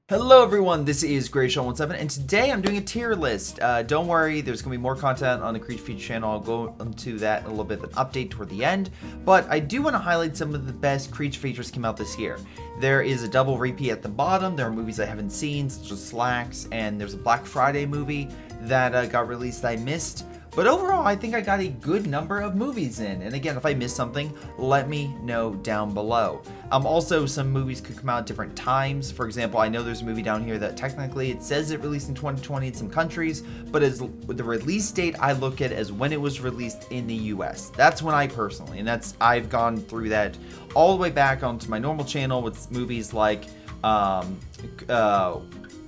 Hello everyone, this is greyshotproductions, and today I'm doing a tier list. Don't worry, there's going to be more content on the Creature Feature channel. I'll go into that in a little bit of an update toward the end, but I do want to highlight some of the best Creature Features came out this year. There is a double repeat at the bottom. There are movies I haven't seen, such as Slacks, and there's a Black Friday movie that got released that I missed. But overall, I think I got a good number of movies in. And again, if I missed something, let me know down below. Also, some movies could come out at different times. For example, I know there's a movie down here that technically it says it released in 2020 in some countries, but as the release date, I look at as when it was released in the US. That's when I personally, and I've gone through that all the way back onto my normal channel with movies like, oh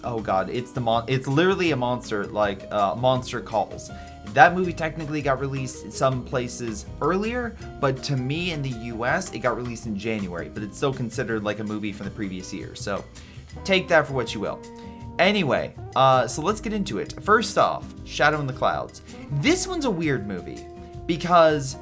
god, it's literally a monster, like Monster Calls. That movie technically got released in some places earlier, but to me in the US, it got released in January, but it's still considered like a movie from the previous year. So take that for what you will. Anyway, so let's get into it. First off, Shadow in the Clouds. This one's a weird movie because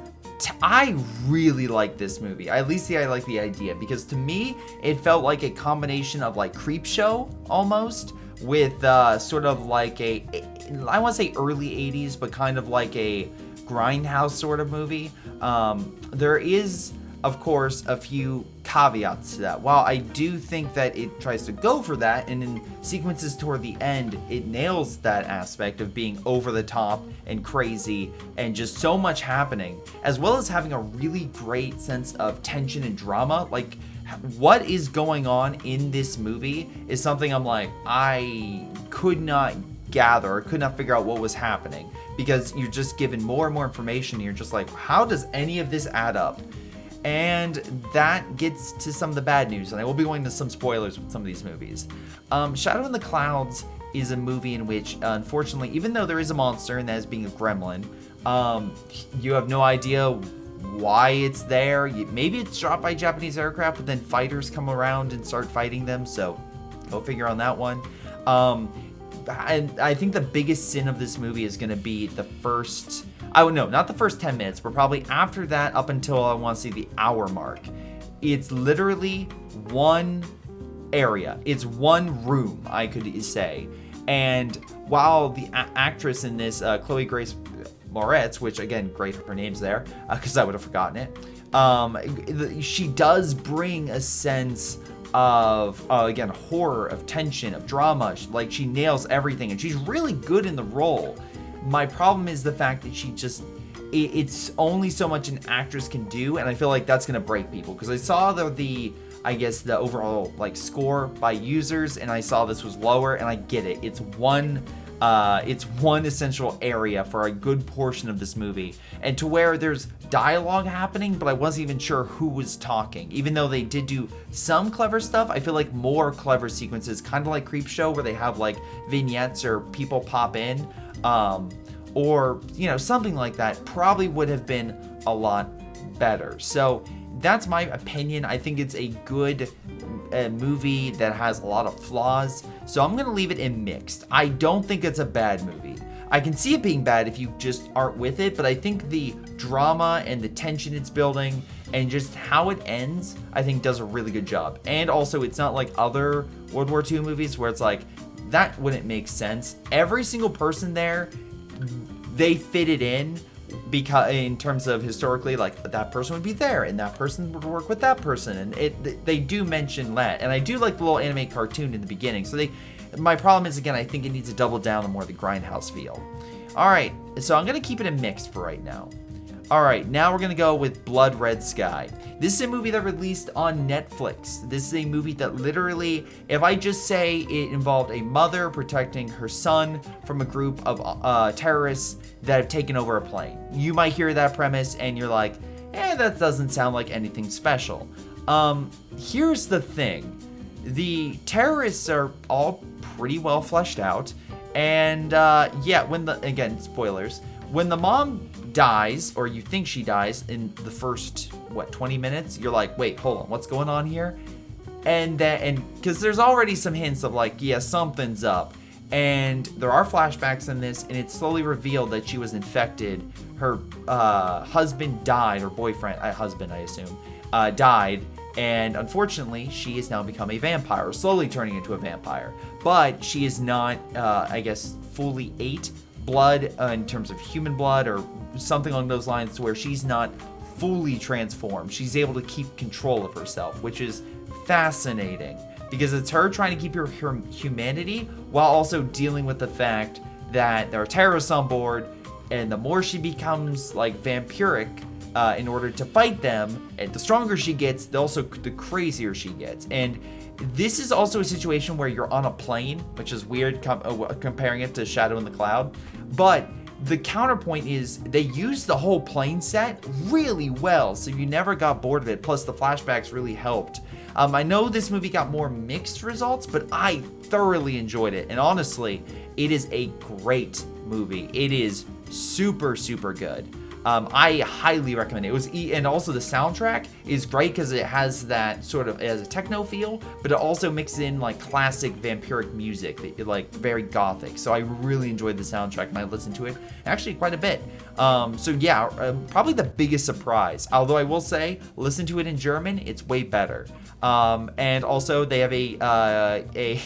I really like this movie. At least I like the idea, because to me, it felt like a combination of like Creepshow almost, with sort of like I want to say early 80s, but kind of like a Grindhouse sort of movie. There is, of course, a few caveats to that. While I do think that it tries to go for that, and in sequences toward the end, it nails that aspect of being over the top and crazy and just so much happening, as well as having a really great sense of tension and drama. Like, what is going on in this movie is something I'm like, I could not gather or could not figure out what was happening, because you're just given more and more information and you're just like, how does any of this add up? And that gets to some of the bad news, and I will be going to some spoilers with some of these movies. Shadow in the Clouds is a movie in which, unfortunately, even though there is a monster and that is being a gremlin, you have no idea why it's there. Maybe it's dropped by Japanese aircraft, but then fighters come around and start fighting them, so go figure on that one. And I think the biggest sin of this movie is going to be the first, not the first 10 minutes, but probably after that up until I want to see the hour mark. It's literally one area. It's one room, I could say. And while the actress in this, Chloe Grace Moretz, which again, great her name's there, because I would have forgotten it. She does bring a sense of, again, horror, of tension, of drama. Like, she nails everything, and she's really good in the role. My problem is the fact that she just, it's only so much an actress can do, and I feel like that's gonna break people, because I saw the overall like score by users, and I saw this was lower, and I get it. It's one essential area for a good portion of this movie, and to where there's dialogue happening, but I wasn't even sure who was talking. Even though they did do some clever stuff, I feel like more clever sequences, kind of like Creepshow, where they have like vignettes or people pop in, or something like that, probably would have been a lot better. So that's my opinion. I think it's a good movie that has a lot of flaws, so I'm gonna leave it in mixed. I don't think it's a bad movie. I can see it being bad if you just aren't with it, but I think the drama and the tension it's building and just how it ends, I think does a really good job. And also, it's not like other World War II movies where it's like, that wouldn't make sense. Every single person there, they fit it in, because in terms of historically, like, that person would be there and that person would work with that person, and they do mention that. And I do like the little anime cartoon in the beginning. So my problem is, again, I think it needs to double down on more of the Grindhouse feel. All right, so I'm gonna keep it a mix for right now. All right, now we're gonna go with Blood Red Sky. This is a movie that released on Netflix. This is a movie that literally, if I just say it involved a mother protecting her son from a group of terrorists that have taken over a plane, you might hear that premise and you're like, that doesn't sound like anything special. Here's the thing. The terrorists are all pretty well fleshed out, and again, spoilers, when the mom dies, or you think she dies in the first 20 minutes, you're like, wait, hold on, what's going on here? And because there's already some hints of like, yeah, something's up, and there are flashbacks in this, and it's slowly revealed that she was infected. Her husband died, or boyfriend, husband I assume, died, And unfortunately, she has now become a vampire, slowly turning into a vampire. But she is not, I guess, fully ate blood in terms of human blood or something along those lines, to where she's not fully transformed. She's able to keep control of herself, which is fascinating, because it's her trying to keep her humanity while also dealing with the fact that there are terrorists on board, and the more she becomes like vampiric in order to fight them, and the stronger she gets, the crazier she gets. And this is also a situation where you're on a plane, which is weird comparing it to Shadow in the Cloud, but the counterpoint is they used the whole plane set really well, so you never got bored of it. Plus the flashbacks really helped. I know this movie got more mixed results, but I thoroughly enjoyed it. And honestly, it is a great movie. It is super, super good. I highly recommend it. And also the soundtrack is great because it has that sort of, it has a techno feel, but it also mixes in like classic vampiric music, like very gothic. So I really enjoyed the soundtrack, and I listened to it actually quite a bit. So yeah, probably the biggest surprise. Although I will say, listen to it in German, it's way better. And also they have a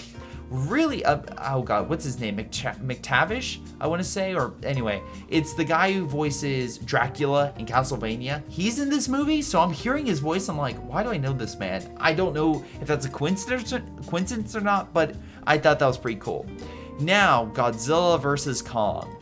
really, oh god, what's his name? McTavish, I want to say, or anyway, it's the guy who voices Dracula in Castlevania. He's in this movie, so I'm hearing his voice. I'm like, why do I know this man? I don't know if that's a coincidence or not, but I thought that was pretty cool. Now, Godzilla vs. Kong.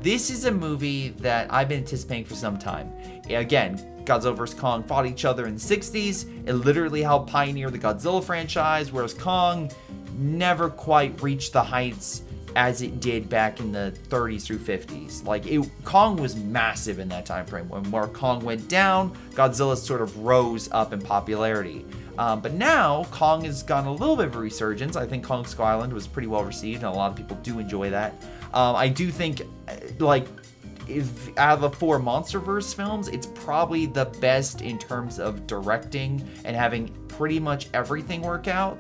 This is a movie that I've been anticipating for some time. Again, Godzilla vs. Kong fought each other in the 60s. It literally helped pioneer the Godzilla franchise, whereas Kong never quite reached the heights as it did back in the 30s through 50s. Like, Kong was massive in that time frame. Where Kong went down, Godzilla sort of rose up in popularity. But now, Kong has gotten a little bit of a resurgence. I think Kong Skull Island was pretty well received, and a lot of people do enjoy that. I do think, like, if out of the 4 MonsterVerse films, it's probably the best in terms of directing and having pretty much everything work out.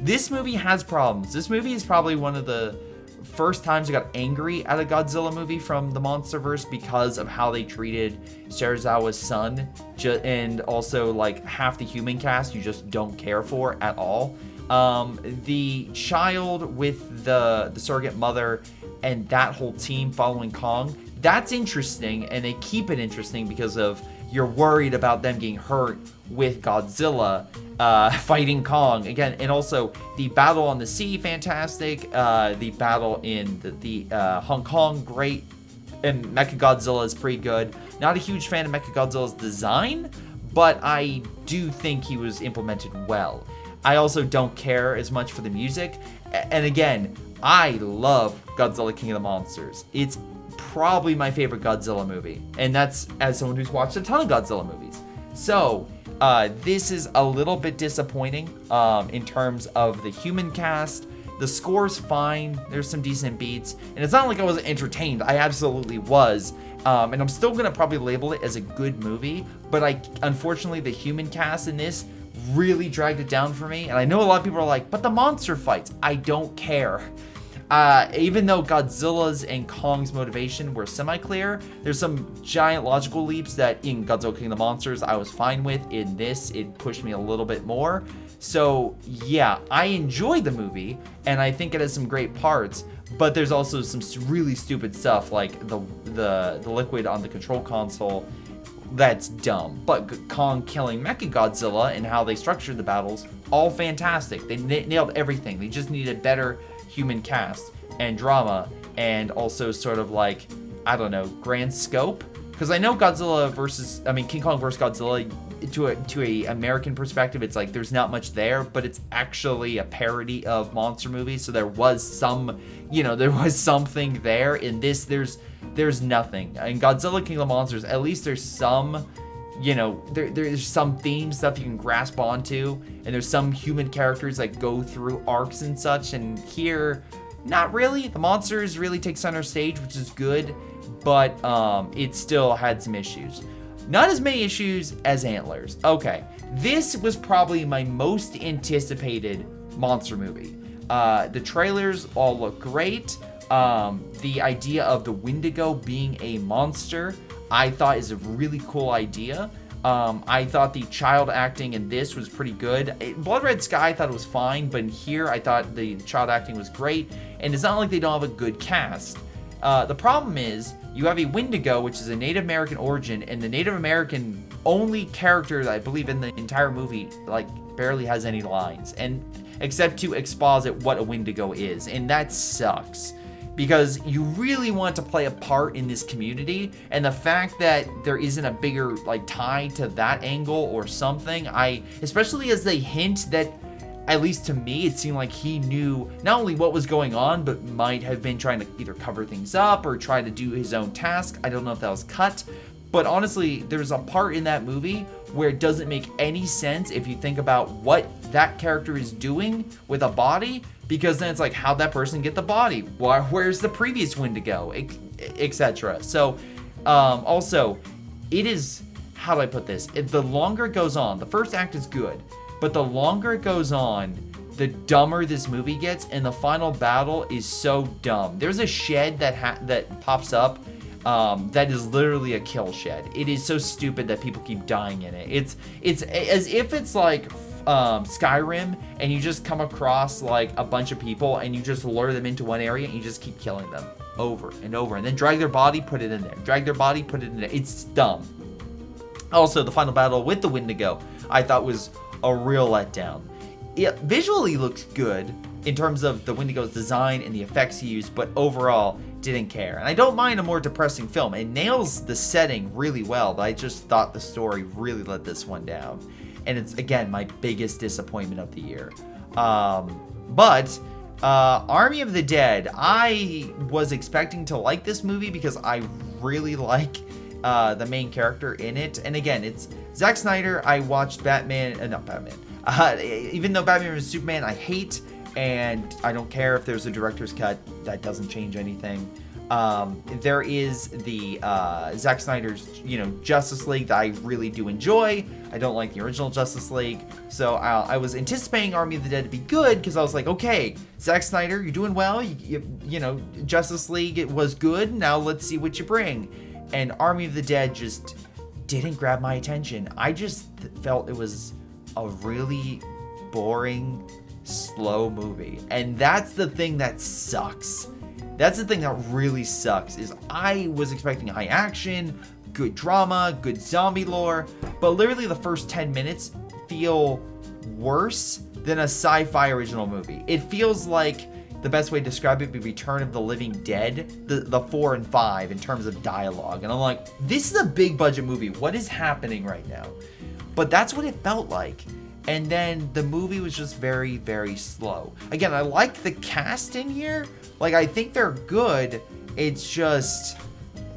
This movie has problems. This movie is probably one of the first times I got angry at a Godzilla movie from the MonsterVerse because of how they treated Serizawa's son, and also like half the human cast you just don't care for at all. The child with the surrogate mother and that whole team following Kong, that's interesting, and they keep it interesting because of you're worried about them getting hurt with Godzilla fighting Kong again. And also the battle on the sea, fantastic. The battle in the Hong Kong, great. And Mechagodzilla is pretty good. Not a huge fan of Mechagodzilla's design, but I do think he was implemented well. I also don't care as much for the music. And again, I love Godzilla King of the Monsters. It's probably my favorite Godzilla movie, and that's as someone who's watched a ton of Godzilla movies. So this is a little bit disappointing in terms of the human cast. The score's fine, there's some decent beats, and it's not like I wasn't entertained. I absolutely was, and I'm still gonna probably label it as a good movie, but unfortunately the human cast in this really dragged it down for me. And I know a lot of people are like, but the monster fights, I don't care. Even though Godzilla's and Kong's motivation were semi-clear, there's some giant logical leaps that in Godzilla King of the Monsters I was fine with. In this, it pushed me a little bit more. So yeah, I enjoyed the movie, and I think it has some great parts, but there's also some really stupid stuff, like the liquid on the control console. That's dumb. But Kong killing Mechagodzilla and how they structured the battles, all fantastic. They nailed everything. They just needed better human cast and drama, and also sort of like, I don't know, grand scope. Because I know King Kong versus Godzilla, to a American perspective, it's like there's not much there, but it's actually a parody of monster movies, so there was some, there was something there. In this, there's nothing. In Godzilla King of the Monsters, at least there's some, there's some theme stuff you can grasp onto, and there's some human characters that go through arcs and such, and here, not really. The monsters really take center stage, which is good, but it still had some issues. Not as many issues as Antlers. Okay, this was probably my most anticipated monster movie. The trailers all look great. The idea of the Wendigo being a monster, I thought is a really cool idea. I thought the child acting in this was pretty good. Blood Red Sky I thought it was fine, but in here I thought the child acting was great. And it's not like they don't have a good cast. The problem is you have a Wendigo, which is a Native American origin, and the Native American only character that I believe in the entire movie like barely has any lines, and except to exposit what a Wendigo is, and that sucks. Because you really want to play a part in this community, and the fact that there isn't a bigger like tie to that angle or something, especially as they hint that, at least to me, it seemed like he knew not only what was going on, but might have been trying to either cover things up or try to do his own task. I don't know if that was cut, but honestly, there's a part in that movie where it doesn't make any sense if you think about what that character is doing with a body, because then it's like, how'd that person get the body? Where's the previous Wendigo? Etc. So, also, it is, how do I put this? The longer it goes on, the first act is good, but the longer it goes on, the dumber this movie gets, and the final battle is so dumb. There's a shed that pops up that is literally a kill shed. It is so stupid that people keep dying in it. It's as if it's like Skyrim, and you just come across like a bunch of people and you just lure them into one area and you just keep killing them over and over, and then drag their body, put it in there, drag their body, put it in there. It's dumb. Also, the final battle with the Wendigo I thought was a real letdown. It visually looks good in terms of the Wendigo's design and the effects he used, but overall didn't care. And I don't mind a more depressing film. It nails the setting really well, but I just thought the story really let this one down. And it's, again, my biggest disappointment of the year. But Army of the Dead, I was expecting to like this movie because I really like the main character in it. And again, it's Zack Snyder. I watched not Batman. Even though Batman vs Superman I hate, and I don't care if there's a director's cut, that doesn't change anything. There is the Zack Snyder's, Justice League that I really do enjoy. I don't like the original Justice League, so I was anticipating Army of the Dead to be good, because I was like, okay, Zack Snyder, you're doing well. Justice League, it was good. Now let's see what you bring. And Army of the Dead just didn't grab my attention. I just felt it was a really boring, slow movie, and that's the thing that sucks. That's the thing that really sucks, is I was expecting high action, good drama, good zombie lore, but literally the first 10 minutes feel worse than a sci-fi original movie. It feels like, the best way to describe it would be Return of the Living Dead, the 4 and 5 in terms of dialogue. And I'm like, this is a big budget movie. What is happening right now? But that's what it felt like. And then the movie was just very, very slow. Again, I like the cast in here. Like, I think they're good. It's just,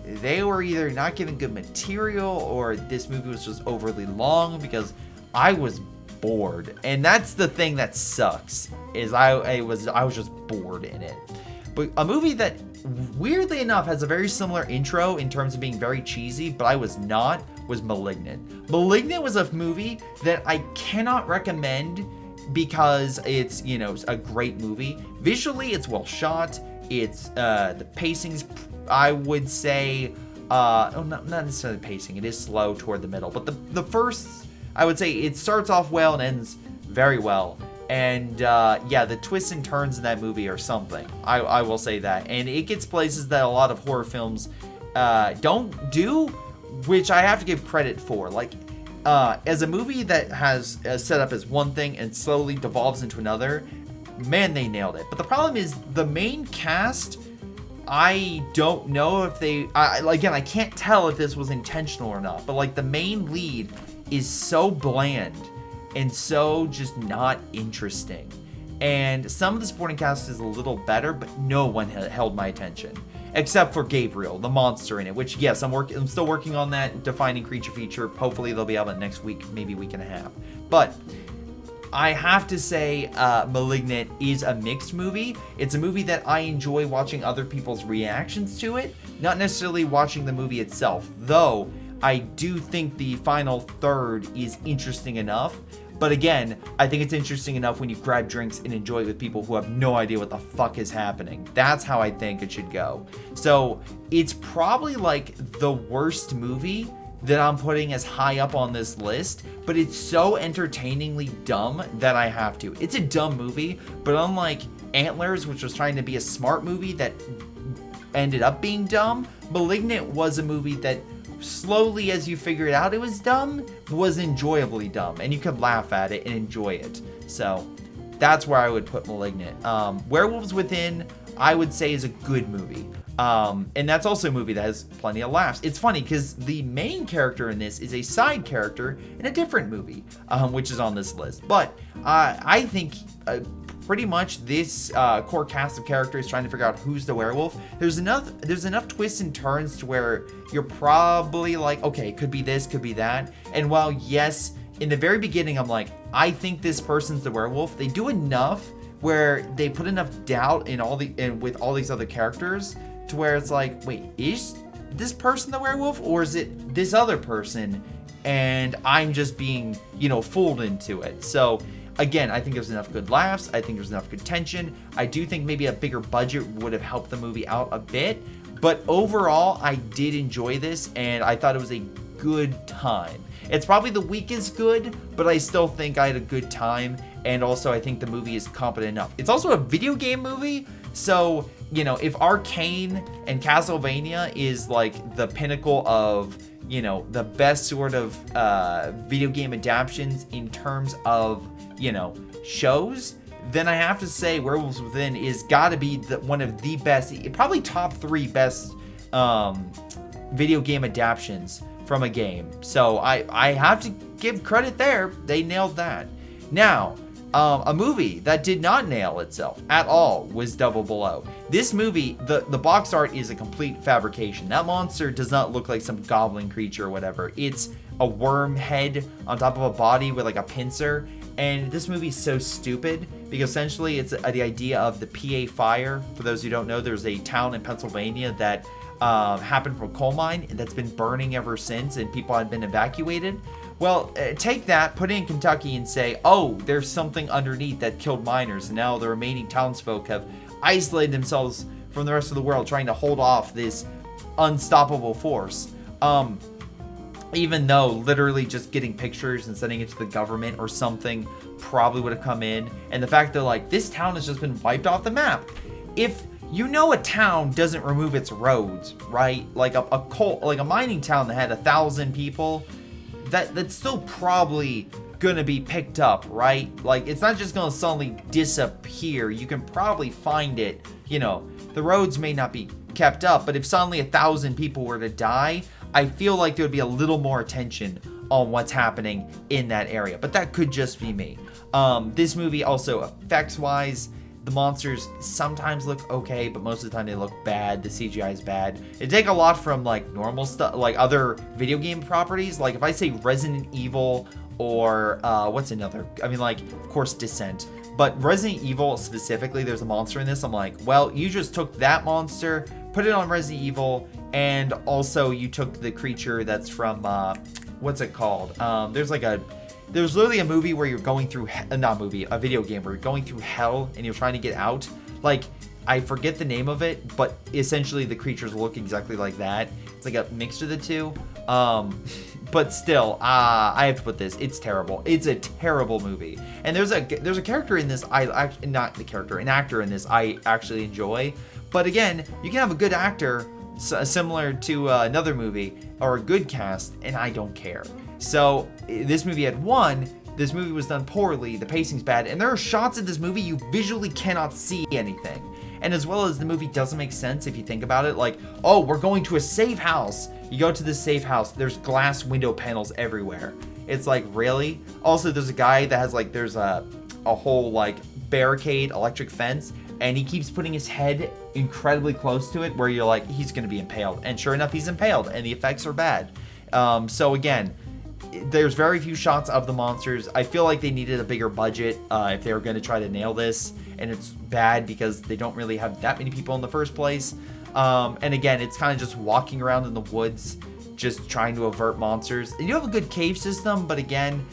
they were either not given good material, or this movie was just overly long, because I was bored. And that's the thing that sucks, is I was just bored in it. But a movie that, weirdly enough, has a very similar intro in terms of being very cheesy, but I was not, was Malignant. Malignant was a movie that I cannot recommend because it's, a great movie. Visually, it's well shot. It's, the pacing's, I would say, not necessarily pacing. It is slow toward the middle. But the first, I would say, it starts off well and ends very well. And, the twists and turns in that movie are something. I will say that. And it gets places that a lot of horror films don't do, which I have to give credit for. Like, as a movie that has set up as one thing and slowly devolves into another, man, they nailed it. But the problem is, the main cast, I don't know if they... again, I can't tell if this was intentional or not, but, like, the main lead is so bland and so just not interesting. And some of the supporting cast is a little better, but no one held my attention. Except for Gabriel, the monster in it, which, yes, I'm still working on that defining creature feature. Hopefully they'll be out next week, maybe week and a half. But I have to say, Malignant is a mixed movie. It's a movie that I enjoy watching other people's reactions to it, not necessarily watching the movie itself, though I do think the final third is interesting enough. But again, I think it's interesting enough when you grab drinks and enjoy it with people who have no idea what the fuck is happening. That's how I think it should go. So it's probably like the worst movie that I'm putting as high up on this list, but it's so entertainingly dumb that I have to. It's a dumb movie, but unlike Antlers, which was trying to be a smart movie that ended up being dumb, Malignant was a movie that slowly, as you figure it out it was dumb, was enjoyably dumb, and you could laugh at it and enjoy it. So that's where I would put Malignant. Werewolves Within, I would say, is a good movie. And that's also a movie that has plenty of laughs. It's funny because the main character in this is a side character in a different movie, which is on this list. But I think pretty much this core cast of characters trying to figure out who's the werewolf. There's enough twists and turns to where you're probably like, okay, could be this, could be that. And while yes, in the very beginning, I'm like, I think this person's the werewolf, they do enough where they put enough doubt in with all these other characters to where it's like, wait, is this person the werewolf or is it this other person? And I'm just being, fooled into it. So again, I think there's enough good laughs. I think there's enough good tension. I do think maybe a bigger budget would have helped the movie out a bit. But overall, I did enjoy this and I thought it was a good time. It's probably the weakest good, but I still think I had a good time. And also, I think the movie is competent enough. It's also a video game movie. So, if Arcane and Castlevania is like the pinnacle of, the best sort of video game adaptations in terms of, shows, then I have to say Werewolves Within is got to be one of the best, probably top 3 best video game adaptations from a game. So I have to give credit there. They nailed that. Now, a movie that did not nail itself at all was Double Below. This movie, the box art is a complete fabrication. That monster does not look like some goblin creature or whatever. It's a worm head on top of a body with like a pincer. And this movie is so stupid because essentially it's the idea of the PA fire. For those who don't know, there's a town in Pennsylvania that happened from a coal mine that's been burning ever since, and people had been evacuated. Well, take that, put it in Kentucky and say, oh, there's something underneath that killed miners, and now the remaining townsfolk have isolated themselves from the rest of the world, trying to hold off this unstoppable force. Even though literally just getting pictures and sending it to the government or something probably would have come in. And the fact that like this town has just been wiped off the map. If a town doesn't remove its roads, right? Like a mining town that had 1,000 people, that's still probably gonna be picked up, right? Like it's not just gonna suddenly disappear. You can probably find it. The roads may not be kept up, but if suddenly 1,000 people were to die, I feel like there would be a little more attention on what's happening in that area. But that could just be me. This movie also, effects-wise, the monsters sometimes look okay, but most of the time they look bad. The CGI is bad. It take a lot from like normal stuff, like other video game properties. Like if I say Resident Evil or what's another? I mean, like, of course, Descent. But Resident Evil specifically, there's a monster in this. I'm like, well, you just took that monster, put it on Resident Evil, and also you took the creature that's from, what's it called? There's literally a movie where you're going through, a video game where you're going through hell and you're trying to get out. Like, I forget the name of it, but essentially the creatures look exactly like that. It's like a mixture of the two. But still, I have to put this. It's terrible. It's a terrible movie. And there's a character in this, an actor in this I actually enjoy. But again, you can have a good actor similar to another movie or a good cast, and I don't care. So this movie had won. This movie was done poorly. The pacing's bad, and there are shots in this movie you visually cannot see anything. And as well as the movie doesn't make sense if you think about it. Like, oh, we're going to a safe house. You go to this safe house. There's glass window panels everywhere. It's like, really? Also, there's a guy that has like, there's a whole like barricade, electric fence, and he keeps putting his head incredibly close to it where you're like, he's going to be impaled. And sure enough, he's impaled, and the effects are bad. So again, there's very few shots of the monsters. I feel like they needed a bigger budget if they were going to try to nail this, and it's bad because they don't really have that many people in the first place. And again, it's kind of just walking around in the woods, just trying to avert monsters. And you have a good cave system, but again,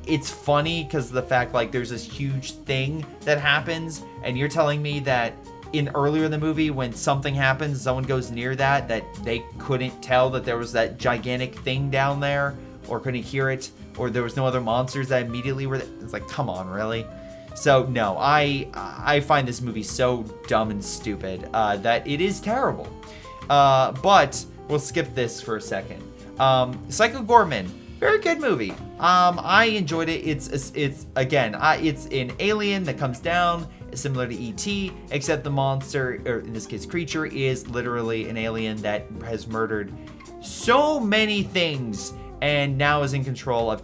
it's funny because of the fact like there's this huge thing that happens, and you're telling me that in earlier in the movie when something happens, someone goes near that they couldn't tell that there was that gigantic thing down there, or couldn't hear it, or there was no other monsters that immediately were. It's like, come on, really? So no, I find this movie so dumb and stupid that it is terrible. But we'll skip this for a second. Psycho Goreman, very good movie. I enjoyed it. It's again, it's an alien that comes down, similar to E.T., except the monster, or in this case creature, is literally an alien that has murdered so many things and now is in control of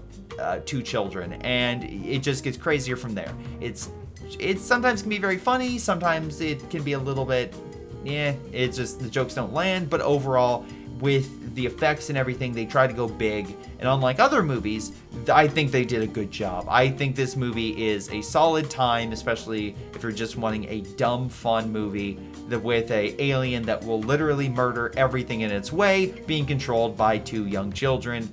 2 children, and it just gets crazier from there. It's sometimes can be very funny, sometimes it can be a little bit, it's just the jokes don't land, but overall, with the effects and everything, they try to go big, and unlike other movies, I think they did a good job. I think this movie is a solid time, especially if you're just wanting a dumb, fun movie with a alien that will literally murder everything in its way, being controlled by 2 young children.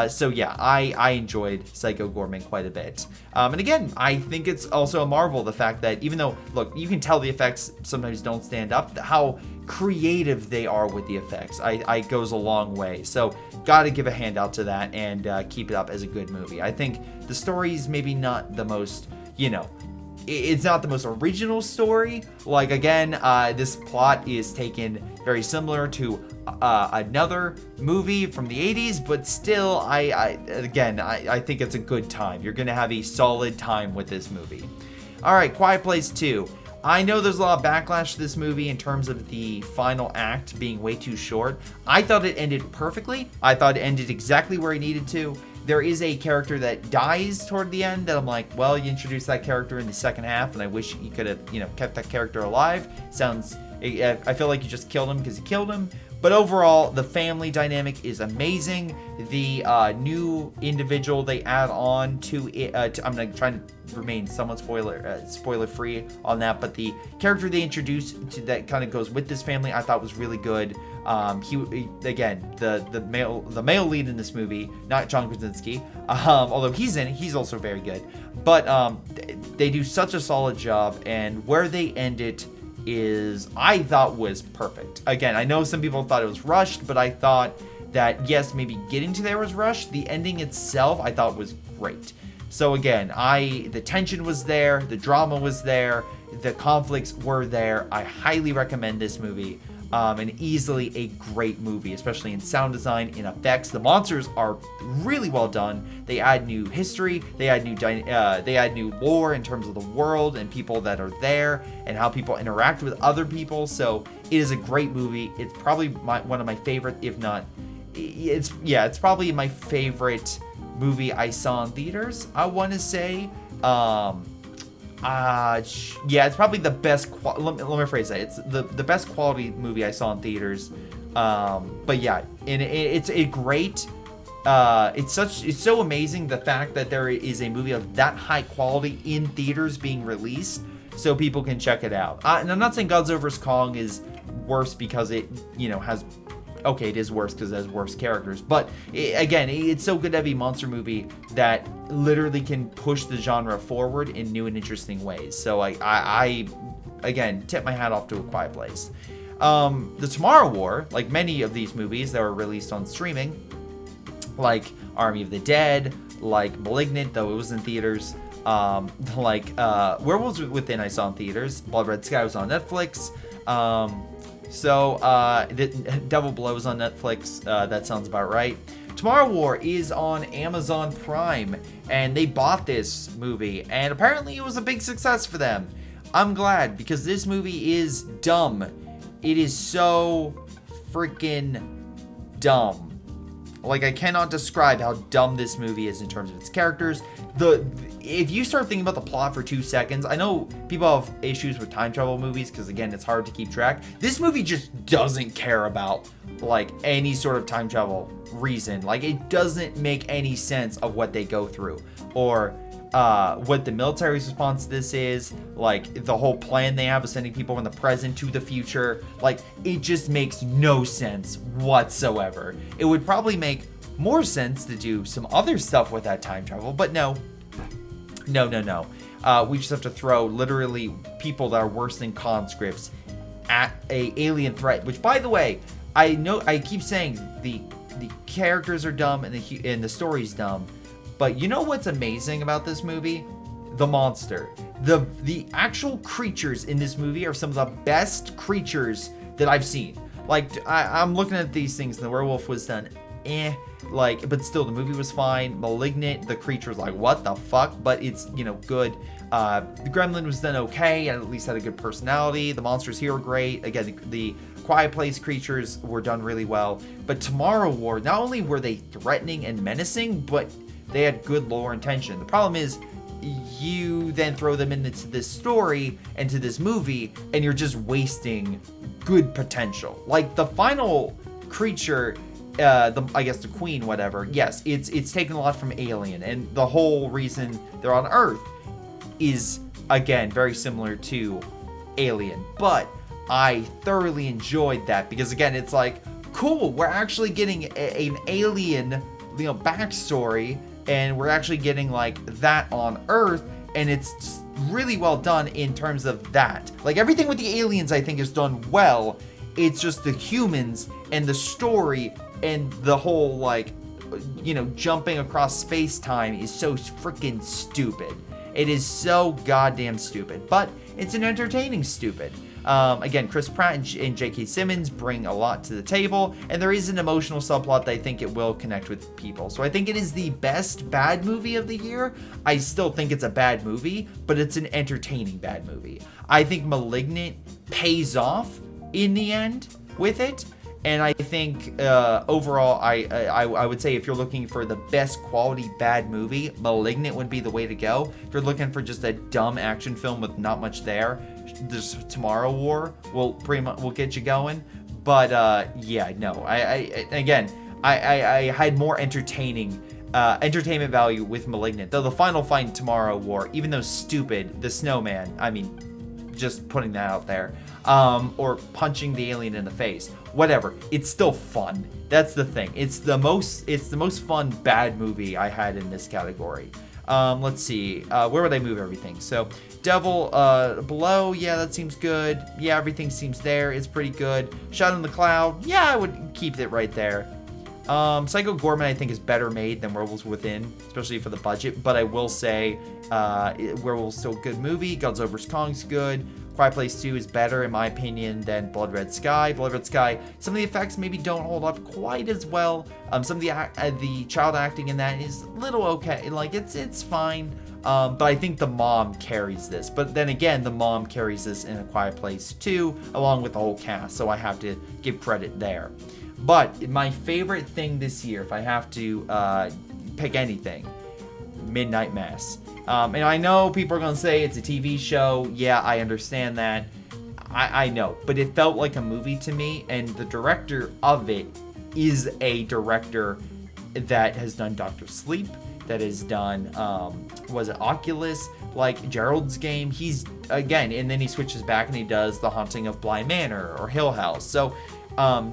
So yeah, I enjoyed Psycho Goreman quite a bit. And again, I think it's also a marvel, the fact that even though, look, you can tell the effects sometimes don't stand up, how creative they are with the effects. I goes a long way. So gotta give a hand out to that and keep it up as a good movie. I think the story's maybe not the most, it's not the most original story. Like, again, this plot is taken very similar to another movie from the 80s, but still, I think it's a good time. You're gonna have a solid time with this movie. All right, Quiet Place 2. I know there's a lot of backlash to this movie in terms of the final act being way too short. I thought it ended perfectly. I thought it ended exactly where it needed to. There is a character that dies toward the end that I'm like, well, you introduced that character in the second half, and I wish you could have, kept that character alive. I feel like you just killed him because you killed him. But overall, the family dynamic is amazing. The new individual they add on to it, I'm going to try and remain somewhat spoiler free on that, but the character they introduced to that kind of goes with this family, I thought was really good. He again, the male lead in this movie, not John Krasinski, although he's in it, he's also very good. But they do such a solid job, and where they end it is, I thought, was perfect. Again, I know some people thought it was rushed, but I thought that, yes, maybe getting to there was rushed. The ending itself, I thought, was great. So again, the tension was there, the drama was there, the conflicts were there. I highly recommend this movie. And easily a great movie, especially in sound design, in effects. The monsters are really well done. They add new history. They add new lore in terms of the world and people that are there and how people interact with other people. So it is a great movie. It's probably one of my favorite, if not, it's probably my favorite movie I saw in theaters, I want to say. It's probably the best. Let me rephrase that. It's the best quality movie I saw in theaters. But yeah, and it's a great. It's so amazing the fact that there is a movie of that high quality in theaters being released, so people can check it out. And I'm not saying Godzilla vs Kong is worse because it has. Okay, it is worse because it has worse characters, but again, it's so good to have a monster movie that literally can push the genre forward in new and interesting ways. So I again, tip my hat off to A Quiet Place. The Tomorrow War, like many of these movies that were released on streaming, like Army of the Dead, like Malignant, though it was in theaters, like Werewolves Within I saw in theaters, Blood Red Sky was on Netflix, So, Devil Blows on Netflix, that sounds about right. Tomorrow War is on Amazon Prime, and they bought this movie, and apparently it was a big success for them. I'm glad, because this movie is dumb. It is so freaking dumb. Like, I cannot describe how dumb this movie is in terms of its characters. If you start thinking about the plot for 2 seconds, I know people have issues with time travel movies because, again, it's hard to keep track. This movie just doesn't care about, like, any sort of time travel reason. Like, it doesn't make any sense of what they go through or what the military's response to this is, like the whole plan they have of sending people from the present to the future. Like, it just makes no sense whatsoever. It would probably make more sense to do some other stuff with that time travel, but no. We just have to throw literally people that are worse than conscripts at a alien threat. Which, by the way, I know I keep saying the characters are dumb and the story's dumb, but you know what's amazing about this movie? The monster. The actual creatures in this movie are some of the best creatures that I've seen. Like, I'm looking at these things, and the werewolf was done but still the movie was fine. Malignant, the creature was like, what the fuck? But it's, good. The gremlin was done okay, and at least had a good personality. The monsters here were great. Again, the Quiet Place creatures were done really well. But Tomorrow War, not only were they threatening and menacing, but they had good lore and tension. The problem is, you then throw them into this story and to this movie, and you're just wasting good potential. Like the final creature, I guess the queen, whatever. Yes, it's taken a lot from Alien, and the whole reason they're on Earth is again very similar to Alien. But I thoroughly enjoyed that because again, it's like cool. We're actually getting an alien, backstory. And we're actually getting like that on Earth, and it's really well done in terms of that. Like everything with the aliens, I think, is done well. It's just the humans and the story and the whole jumping across space-time is so freaking stupid. It is so goddamn stupid, but it's an entertaining stupid. Again, Chris Pratt and J.K. Simmons bring a lot to the table, and there is an emotional subplot that I think it will connect with people. So I think it is the best bad movie of the year. I still think it's a bad movie, but it's an entertaining bad movie. I think Malignant pays off in the end with it. And I think overall, I would say if you're looking for the best quality bad movie, Malignant would be the way to go. If you're looking for just a dumb action film with not much there, this Tomorrow War will get you going. But I had more entertainment value with Malignant. Though the final fight in Tomorrow War, even though stupid, the snowman, I mean, just putting that out there, or punching the alien in the face, whatever, it's still fun. That's the thing. It's the most fun bad movie I had in this category. Let's see, where would I move everything? So Devil Below, yeah, that seems good. Yeah, everything seems there. It's pretty good. Shot in the Cloud, yeah, I would keep it right there. Psycho Goreman, I think, is better made than Werewolves Within, especially for the budget. But I will say, Werewolves still a good movie. Godzilla vs. Kong's good. Quiet Place 2 is better, in my opinion, than Blood Red Sky. Blood Red Sky, some of the effects maybe don't hold up quite as well. Some of the child acting in that is a little okay. Like, it's fine. But I think the mom carries this. But then again, the mom carries this in A Quiet Place 2, along with the whole cast. So I have to give credit there. But my favorite thing this year, if I have to pick anything, Midnight Mass. And I know people are going to say it's a TV show. Yeah, I understand that. I know. But it felt like a movie to me. And the director of it is a director that has done Dr. Sleep, that has done, was it Oculus? Like Gerald's Game. He's, again, and then he switches back and he does The Haunting of Bly Manor or Hill House. So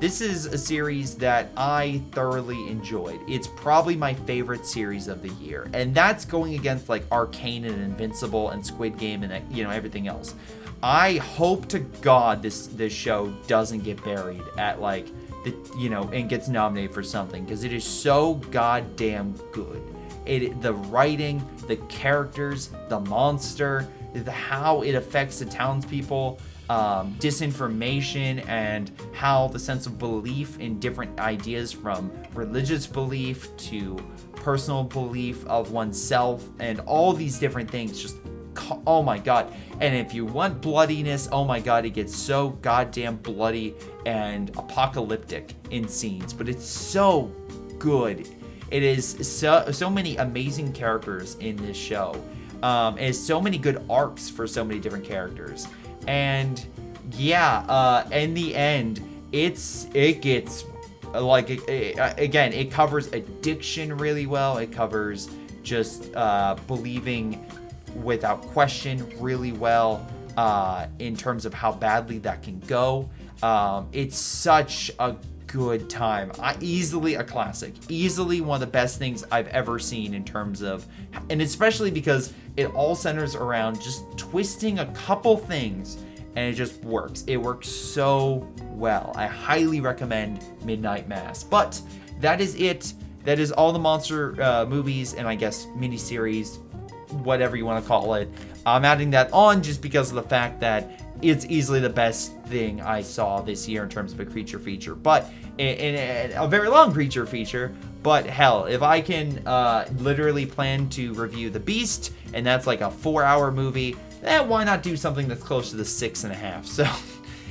this is a series that I thoroughly enjoyed. It's probably my favorite series of the year. And that's going against like Arcane and Invincible and Squid Game and everything else. I hope to God this show doesn't get buried at like and gets nominated for something, because it is so goddamn good. The writing, the characters, the monster, how it affects the townspeople, disinformation, and how the sense of belief in different ideas, from religious belief to personal belief of oneself, and all these different things, just oh my god. And if you want bloodiness, oh my god, it gets so goddamn bloody and apocalyptic in scenes, but it's so good. It is so many amazing characters in this show. It has so many good arcs for so many different characters. And yeah, in the end, it gets like again, it covers addiction really well. It covers just believing without question really well, in terms of how badly that can go. It's such a good time. Easily a classic. Easily one of the best things I've ever seen in terms of, and especially because it all centers around just twisting a couple things, and it just works. It works so well. I highly recommend Midnight Mass. But that is it. That is all the monster movies and I guess miniseries, whatever you want to call it. I'm adding that on just because of the fact that it's easily the best thing I saw this year in terms of a creature feature. But in a very long creature feature. But hell, if I can literally plan to review The Beast, and that's like a 4-hour movie, then why not do something that's close to the 6.5? So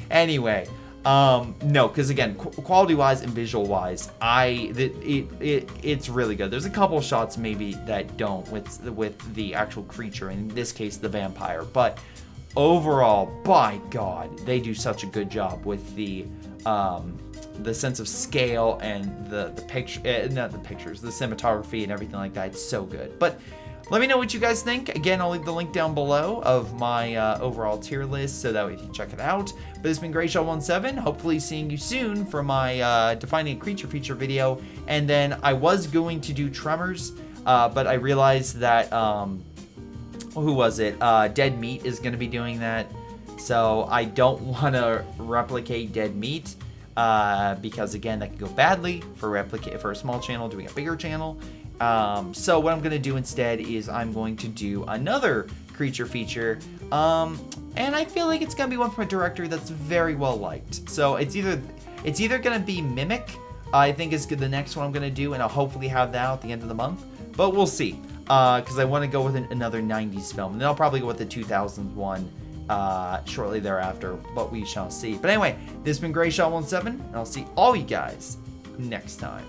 anyway, no, because again, quality-wise and visual-wise, it's really good. There's a couple shots maybe that don't with the actual creature, in this case the vampire, but overall, by God, they do such a good job with the sense of scale and the picture, not the pictures, the cinematography and everything like that. It's so good. But let me know what you guys think. Again, I'll leave the link down below of my overall tier list so that way you can check it out. But this has been greyshot17. Hopefully seeing you soon for my defining a creature feature video. And then I was going to do Tremors, but I realized that, who was it? Dead Meat is going to be doing that. So I don't want to replicate Dead Meat. Because again, that could go badly for a small channel doing a bigger channel. So what I'm going to do instead is I'm going to do another creature feature, and I feel like it's going to be one from a director that's very well liked. So it's either going to be Mimic, I think is the next one I'm going to do, and I'll hopefully have that at the end of the month, but we'll see, because I want to go with another 90s film, and then I'll probably go with the 2000s one shortly thereafter, but we shall see. But anyway, this has been greyshot17, and I'll see all you guys next time.